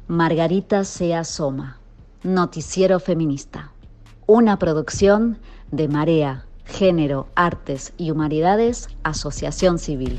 Margarita se asoma, Noticiero Feminista, una producción de Marea, Género, Artes y Humanidades, Asociación Civil.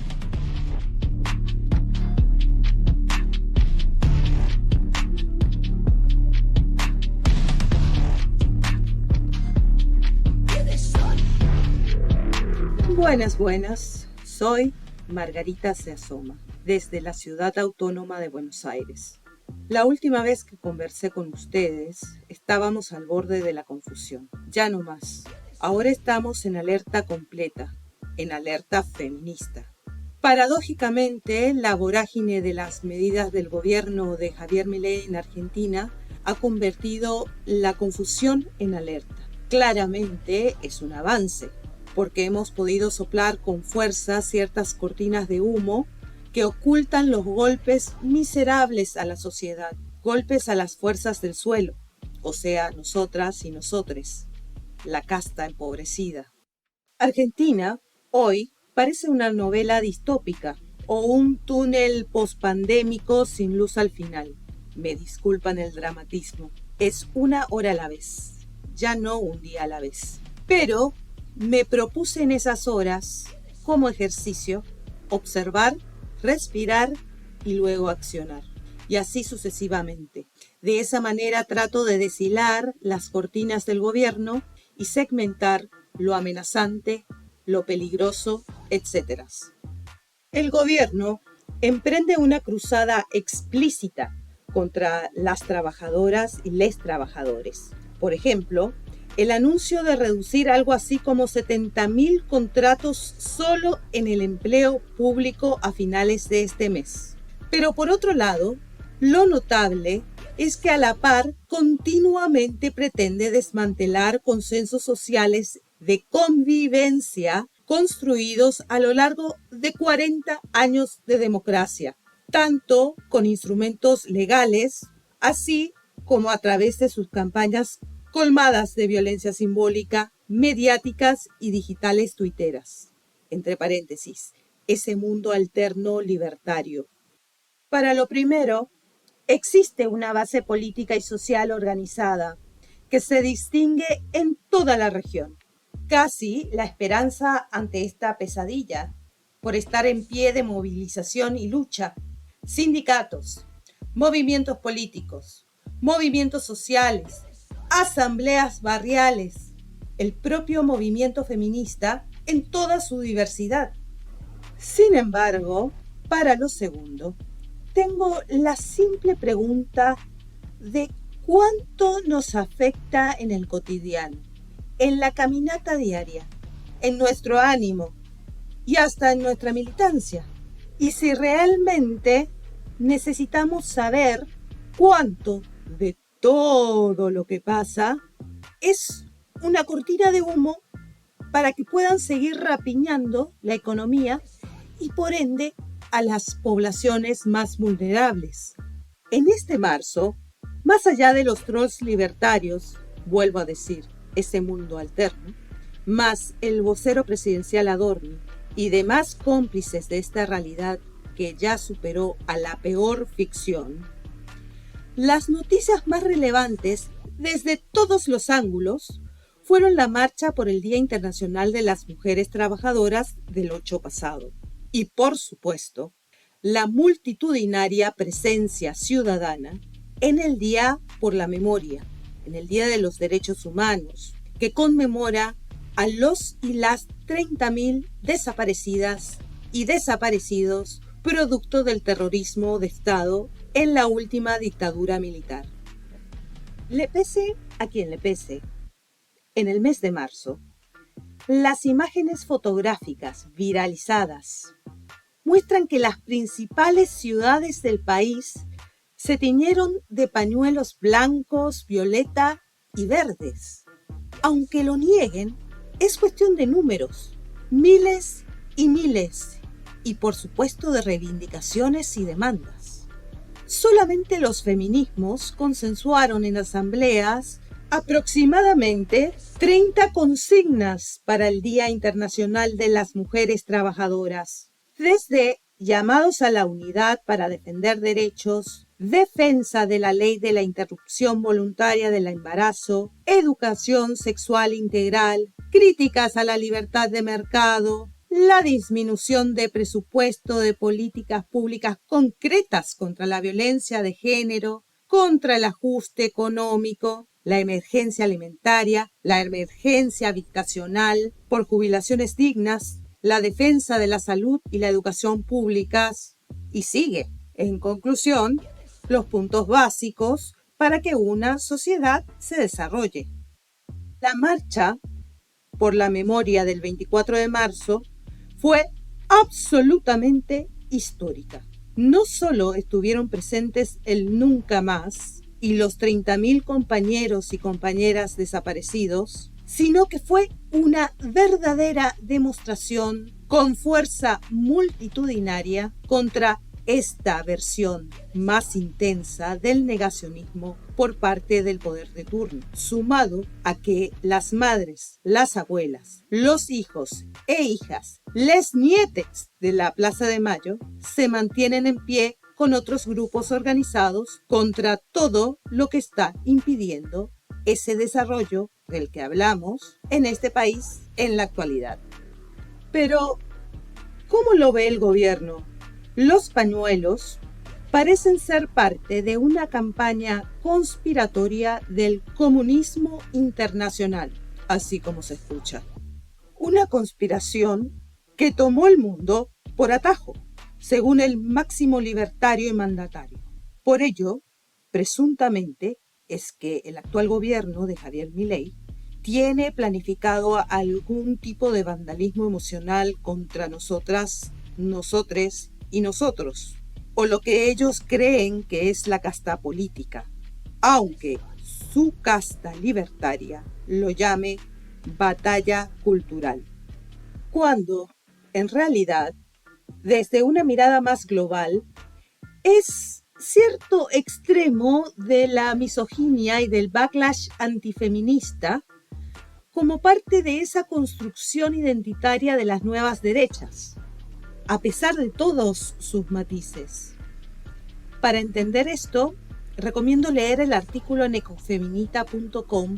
Buenas, soy Margarita se asoma, desde la Ciudad Autónoma de Buenos Aires. La última vez que conversé con ustedes, estábamos al borde de la confusión. Ya no más. Ahora estamos en alerta completa, en alerta feminista. Paradójicamente, la vorágine de las medidas del gobierno de Javier Milei en Argentina ha convertido la confusión en alerta. Claramente es un avance, porque hemos podido soplar con fuerza ciertas cortinas de humo que ocultan los golpes miserables a la sociedad, golpes a las fuerzas del suelo, o sea, nosotras y nosotres, la casta empobrecida. Argentina, hoy, parece una novela distópica o un túnel pospandémico sin luz al final. Me disculpan el dramatismo. Es una hora a la vez, ya no un día a la vez. Pero me propuse en esas horas, como ejercicio, observar, respirar y luego accionar. Y así sucesivamente. De esa manera trato de deshilar las cortinas del gobierno y segmentar lo amenazante, lo peligroso, etc. El gobierno emprende una cruzada explícita contra las trabajadoras y les trabajadores. Por ejemplo, el anuncio de reducir algo así como 70.000 contratos solo en el empleo público a finales de este mes. Pero por otro lado, lo notable es que a la par continuamente pretende desmantelar consensos sociales de convivencia construidos a lo largo de 40 años de democracia, tanto con instrumentos legales, así como a través de sus campañas colmadas de violencia simbólica, mediáticas y digitales tuiteras. Entre paréntesis, ese mundo alterno libertario. Para lo primero, existe una base política y social organizada que se distingue en toda la región. Casi la esperanza ante esta pesadilla, por estar en pie de movilización y lucha. Sindicatos, movimientos políticos, movimientos sociales, asambleas barriales, el propio movimiento feminista en toda su diversidad. Sin embargo, para lo segundo, tengo la simple pregunta de cuánto nos afecta en el cotidiano, en la caminata diaria, en nuestro ánimo y hasta en nuestra militancia. Y si realmente necesitamos saber cuánto de todo lo que pasa es una cortina de humo para que puedan seguir rapiñando la economía y por ende a las poblaciones más vulnerables. En este marzo, más allá de los trolls libertarios, vuelvo a decir, ese mundo alterno, más el vocero presidencial Adorni y demás cómplices de esta realidad que ya superó a la peor ficción, las noticias más relevantes desde todos los ángulos fueron la marcha por el Día Internacional de las Mujeres Trabajadoras del 8 pasado y, por supuesto, la multitudinaria presencia ciudadana en el Día por la Memoria, en el Día de los Derechos Humanos, que conmemora a los y las 30.000 desaparecidas y desaparecidos producto del terrorismo de Estado en la última dictadura militar. Le pese a quien le pese, en el mes de marzo, las imágenes fotográficas viralizadas muestran que las principales ciudades del país se tiñeron de pañuelos blancos, violeta y verdes. Aunque lo nieguen, es cuestión de números, miles y por supuesto de reivindicaciones y demandas. Solamente los feminismos consensuaron en asambleas aproximadamente 30 consignas para el Día Internacional de las Mujeres Trabajadoras, desde llamados a la unidad para defender derechos, defensa de la ley de la interrupción voluntaria del embarazo, educación sexual integral, críticas a la libertad de mercado, la disminución de presupuesto de políticas públicas concretas contra la violencia de género, contra el ajuste económico, la emergencia alimentaria, la emergencia habitacional por jubilaciones dignas, la defensa de la salud y la educación públicas, y sigue. En conclusión, los puntos básicos para que una sociedad se desarrolle. La marcha por la memoria del 24 de marzo fue absolutamente histórica. No solo estuvieron presentes el Nunca Más y los 30.000 compañeros y compañeras desaparecidos, sino que fue una verdadera demostración con fuerza multitudinaria contra esta versión más intensa del negacionismo por parte del poder de turno, sumado a que las madres, las abuelas, los hijos e hijas, les nietes de la Plaza de Mayo se mantienen en pie con otros grupos organizados contra todo lo que está impidiendo ese desarrollo del que hablamos en este país en la actualidad. Pero, ¿cómo lo ve el gobierno? Los pañuelos parecen ser parte de una campaña conspiratoria del comunismo internacional, así como se escucha. Una conspiración que tomó el mundo por atajo, según el máximo libertario y mandatario. Por ello, presuntamente, es que el actual gobierno de Javier Milei tiene planificado algún tipo de vandalismo emocional contra nosotras, nosotres y nosotros, o lo que ellos creen que es la casta política, aunque su casta libertaria lo llame batalla cultural, cuando, en realidad, desde una mirada más global, es cierto extremo de la misoginia y del backlash antifeminista como parte de esa construcción identitaria de las nuevas derechas, a pesar de todos sus matices. Para entender esto, recomiendo leer el artículo en ecofeminita.com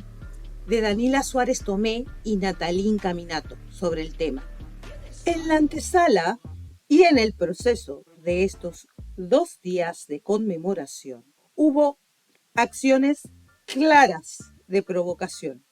de Danila Suárez Tomé y Natalín Caminato sobre el tema. En la antesala y en el proceso de estos 2 días de conmemoración, hubo acciones claras de provocación.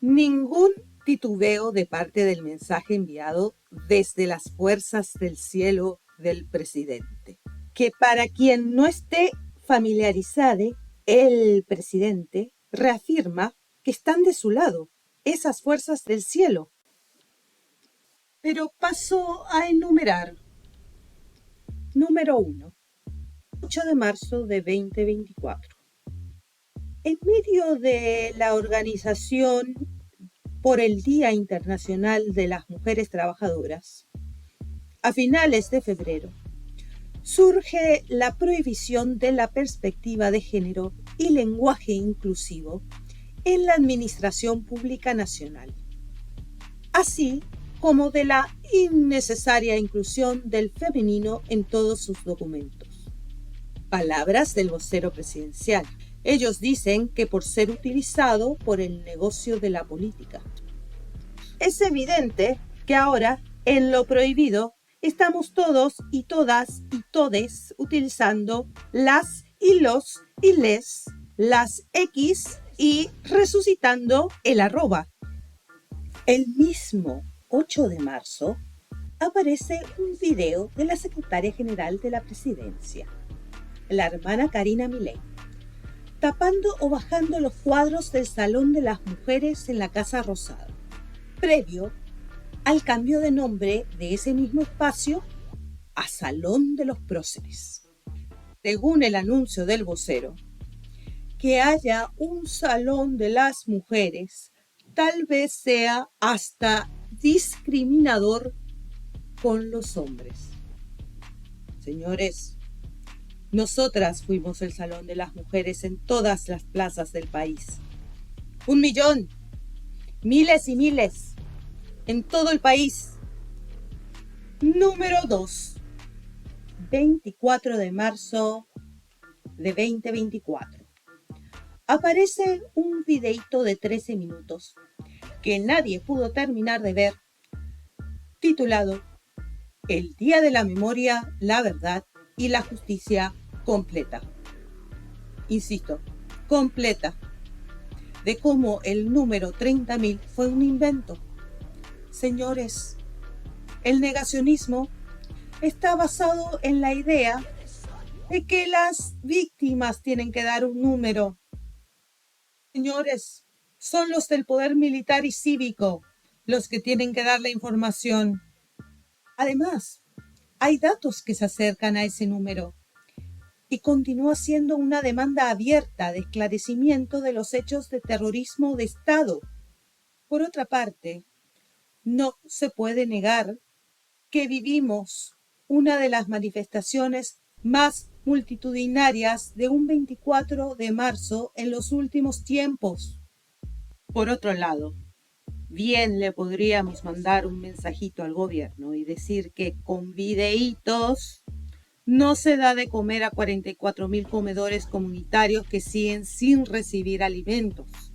Ningún titubeo de parte del mensaje enviado desde las fuerzas del cielo del presidente. Que para quien no esté familiarizado, el presidente reafirma que están de su lado esas fuerzas del cielo. Pero paso a enumerar. Número 1. 8 de marzo de 2024. En medio de la organización por el Día Internacional de las Mujeres Trabajadoras, a finales de febrero, surge la prohibición de la perspectiva de género y lenguaje inclusivo en la Administración Pública Nacional, así como de la innecesaria inclusión del femenino en todos sus documentos. Palabras del vocero presidencial. Ellos dicen que por ser utilizado por el negocio de la política. Es evidente que ahora, en lo prohibido, estamos todos y todas y todes utilizando las y los y les, las X y resucitando el arroba. El mismo 8 de marzo aparece un video de la secretaria general de la presidencia, la hermana Karina Milei, tapando o bajando los cuadros del Salón de las Mujeres en la Casa Rosada, previo al cambio de nombre de ese mismo espacio a Salón de los Próceres. Según el anuncio del vocero, que haya un Salón de las Mujeres tal vez sea hasta discriminador con los hombres. Señores, nosotras fuimos el Salón de las Mujeres en todas las plazas del país. 1 millón, miles y miles, en todo el país. Número 2. 24 de marzo de 2024. Aparece un videíto de 13 minutos que nadie pudo terminar de ver, titulado El Día de la Memoria, la Verdad y la Justicia Completa. Insisto, completa, de cómo el número 30.000 fue un invento. Señores, el negacionismo está basado en la idea de que las víctimas tienen que dar un número. Señores, son los del poder militar y cívico los que tienen que dar la información. Además, hay datos que se acercan a ese número y continúa siendo una demanda abierta de esclarecimiento de los hechos de terrorismo de Estado. Por otra parte, no se puede negar que vivimos una de las manifestaciones más multitudinarias de un 24 de marzo en los últimos tiempos. Por otro lado, bien le podríamos mandar un mensajito al gobierno y decir que con videitos no se da de comer a 44.000 comedores comunitarios que siguen sin recibir alimentos,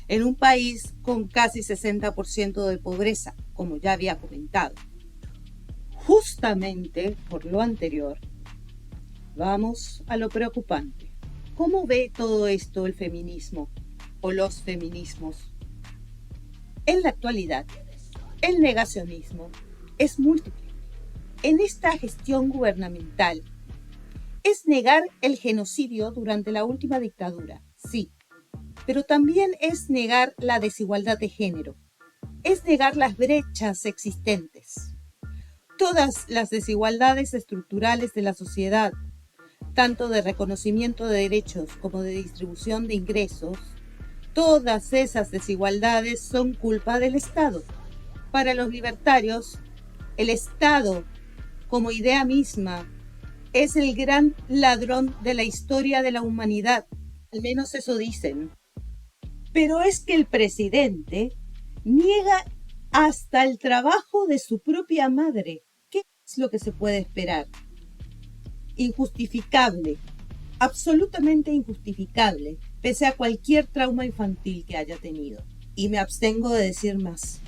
en un país con casi 60% de pobreza, como ya había comentado. Justamente por lo anterior, vamos a lo preocupante. ¿Cómo ve todo esto el feminismo o los feminismos? En la actualidad, el negacionismo es múltiple. En esta gestión gubernamental, es negar el genocidio durante la última dictadura, sí, pero también es negar la desigualdad de género, es negar las brechas existentes, todas las desigualdades estructurales de la sociedad, tanto de reconocimiento de derechos como de distribución de ingresos. Todas esas desigualdades son culpa del Estado. Para los libertarios, el Estado, como idea misma, es el gran ladrón de la historia de la humanidad. Al menos eso dicen. Pero es que el presidente niega hasta el trabajo de su propia madre. ¿Qué es lo que se puede esperar? Injustificable, absolutamente injustificable, pese a cualquier trauma infantil que haya tenido. Y me abstengo de decir más.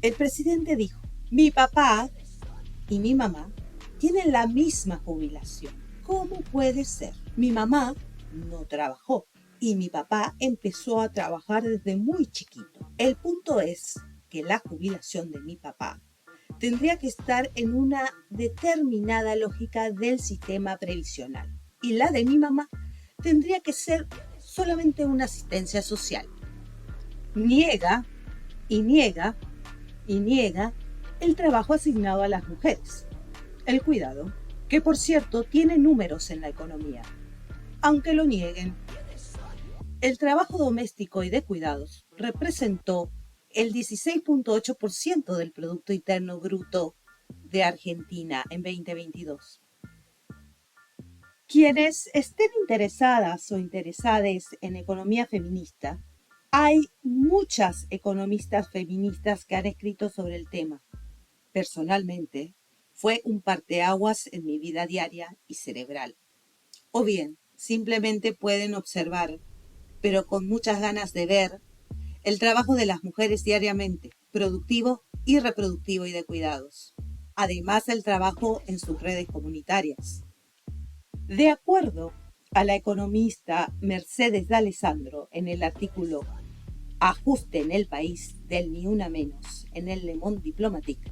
El presidente dijo, mi papá y mi mamá tienen la misma jubilación. ¿Cómo puede ser? Mi mamá no trabajó y mi papá empezó a trabajar desde muy chiquito. El punto es que la jubilación de mi papá tendría que estar en una determinada lógica del sistema previsional y la de mi mamá tendría que ser solamente una asistencia social. Niega el trabajo asignado a las mujeres, el cuidado, que por cierto tiene números en la economía, aunque lo nieguen. El trabajo doméstico y de cuidados representó el 16.8% del Producto Interno Bruto de Argentina en 2022. Quienes estén interesadas o interesadas en economía feminista, hay muchas economistas feministas que han escrito sobre el tema. Personalmente, fue un parteaguas en mi vida diaria y cerebral. O bien, simplemente pueden observar, pero con muchas ganas de ver, el trabajo de las mujeres diariamente, productivo y reproductivo y de cuidados. Además del trabajo en sus redes comunitarias. De acuerdo a la economista Mercedes D'Alessandro en el artículo Ajuste en el país del Ni Una Menos en el Le Monde Diplomatique,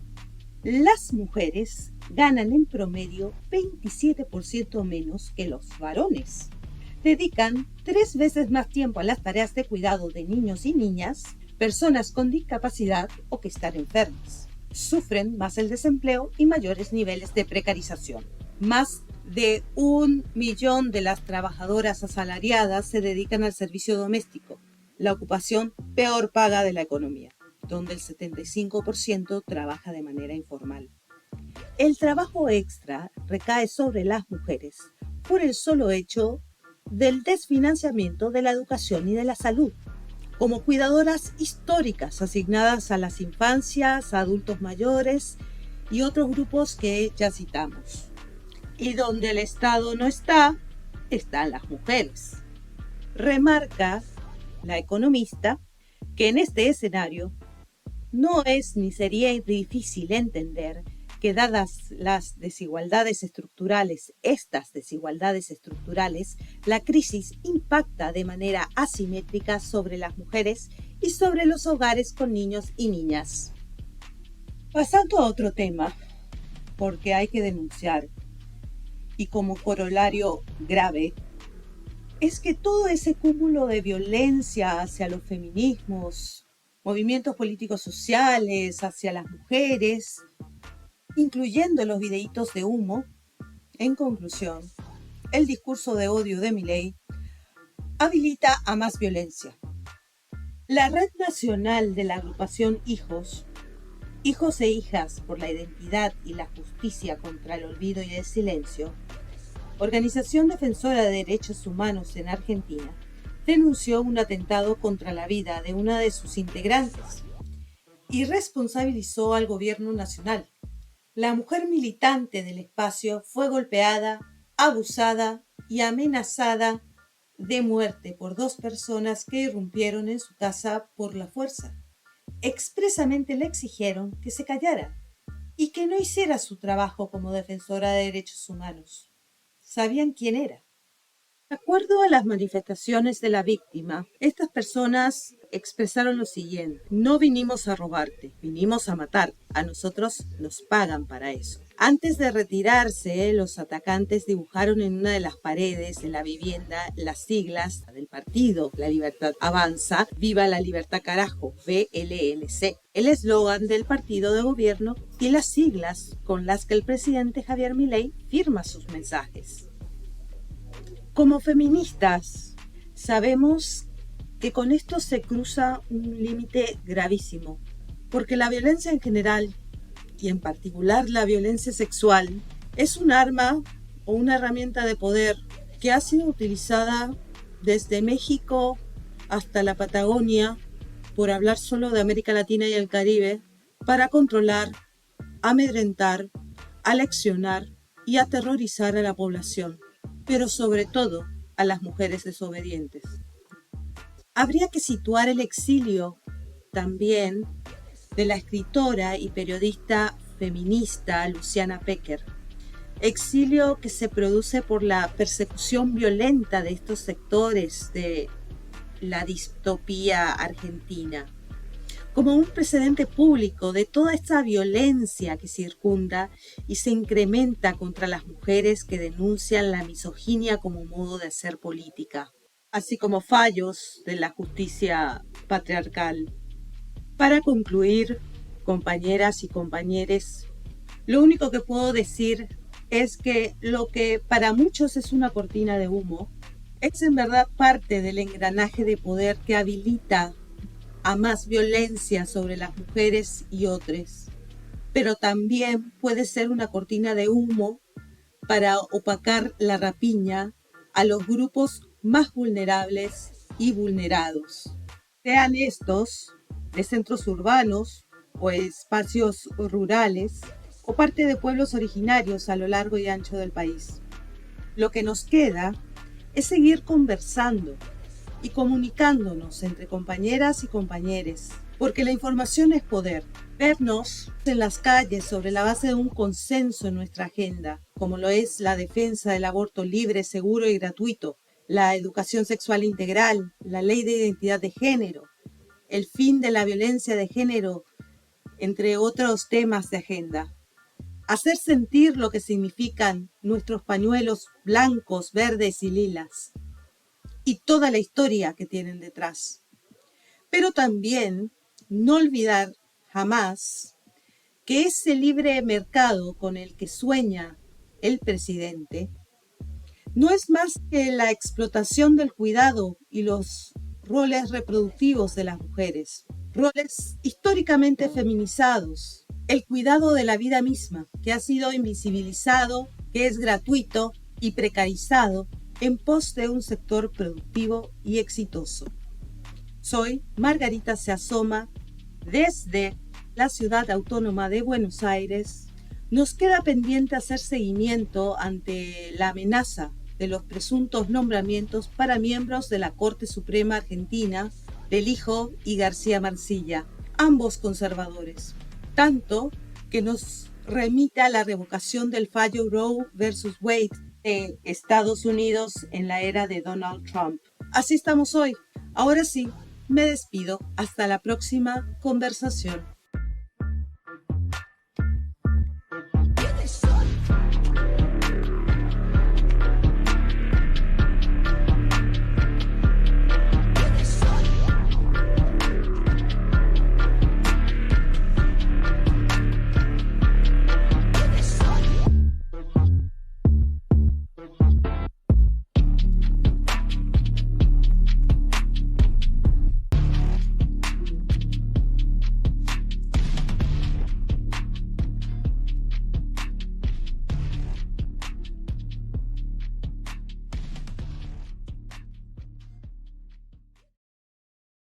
las mujeres ganan en promedio 27% menos que los varones. Dedican 3 veces más tiempo a las tareas de cuidado de niños y niñas, personas con discapacidad o que están enfermas. Sufren más el desempleo y mayores niveles de precarización. Más de 1 millón de las trabajadoras asalariadas se dedican al servicio doméstico, la ocupación peor paga de la economía, donde el 75% trabaja de manera informal. El trabajo extra recae sobre las mujeres por el solo hecho del desfinanciamiento de la educación y de la salud, como cuidadoras históricas asignadas a las infancias, a adultos mayores y otros grupos que ya citamos. Y donde el Estado no está, están las mujeres. Remarca la economista que en este escenario no es ni sería difícil entender que dadas las desigualdades estructurales, la crisis impacta de manera asimétrica sobre las mujeres y sobre los hogares con niños y niñas. Pasando a otro tema, porque hay que denunciar, y como corolario grave, es que todo ese cúmulo de violencia hacia los feminismos, movimientos políticos sociales, hacia las mujeres, incluyendo los videitos de humo, en conclusión, el discurso de odio de Milei habilita a más violencia. La Red Nacional de la Agrupación Hijos e Hijas por la Identidad y la Justicia contra el Olvido y el Silencio, organización defensora de derechos humanos en Argentina, denunció un atentado contra la vida de una de sus integrantes y responsabilizó al gobierno nacional. La mujer militante del espacio fue golpeada, abusada y amenazada de muerte por 2 personas que irrumpieron en su casa por la fuerza. Expresamente le exigieron que se callara y que no hiciera su trabajo como defensora de derechos humanos. ¿Sabían quién era? De acuerdo a las manifestaciones de la víctima, estas personas expresaron lo siguiente: no vinimos a robarte, vinimos a matar. A nosotros nos pagan para eso. Antes de retirarse, los atacantes dibujaron en una de las paredes de la vivienda las siglas del partido La Libertad Avanza, Viva la Libertad Carajo, VLLC, el eslogan del partido de gobierno y las siglas con las que el presidente Javier Milei firma sus mensajes. Como feministas, sabemos que con esto se cruza un límite gravísimo, porque la violencia en general, y en particular la violencia sexual, es un arma o una herramienta de poder que ha sido utilizada desde México hasta la Patagonia, por hablar solo de América Latina y el Caribe, para controlar, amedrentar, aleccionar y aterrorizar a la población, pero sobre todo a las mujeres desobedientes. Habría que situar el exilio también de la escritora y periodista feminista Luciana Pecker, exilio que se produce por la persecución violenta de estos sectores de la distopía argentina, como un precedente público de toda esta violencia que circunda y se incrementa contra las mujeres que denuncian la misoginia como modo de hacer política, así como fallos de la justicia patriarcal. Para concluir, compañeras y compañeros, lo único que puedo decir es que lo que para muchos es una cortina de humo es en verdad parte del engranaje de poder que habilita a más violencia sobre las mujeres y otros, pero también puede ser una cortina de humo para opacar la rapiña a los grupos más vulnerables y vulnerados, sean estos de centros urbanos o espacios rurales o parte de pueblos originarios a lo largo y ancho del país. Lo que nos queda es seguir conversando y comunicándonos entre compañeras y compañeros, porque la información es poder. Vernos en las calles sobre la base de un consenso en nuestra agenda, como lo es la defensa del aborto libre, seguro y gratuito, la educación sexual integral, la ley de identidad de género, el fin de la violencia de género, entre otros temas de agenda. Hacer sentir lo que significan nuestros pañuelos blancos, verdes y lilas, y toda la historia que tienen detrás. Pero también no olvidar jamás que ese libre mercado con el que sueña el presidente no es más que la explotación del cuidado y los roles reproductivos de las mujeres, roles históricamente feminizados, el cuidado de la vida misma, que ha sido invisibilizado, que es gratuito y precarizado en pos de un sector productivo y exitoso. Soy Margarita Se Asoma, desde la Ciudad Autónoma de Buenos Aires, Nos queda pendiente hacer seguimiento ante la amenaza de los presuntos nombramientos para miembros de la Corte Suprema Argentina del Hijo y García Mansilla, ambos conservadores, tanto que nos remite a la revocación del fallo Roe versus Wade de Estados Unidos en la era de Donald Trump. Así estamos hoy. Ahora sí, me despido. Hasta la próxima conversación.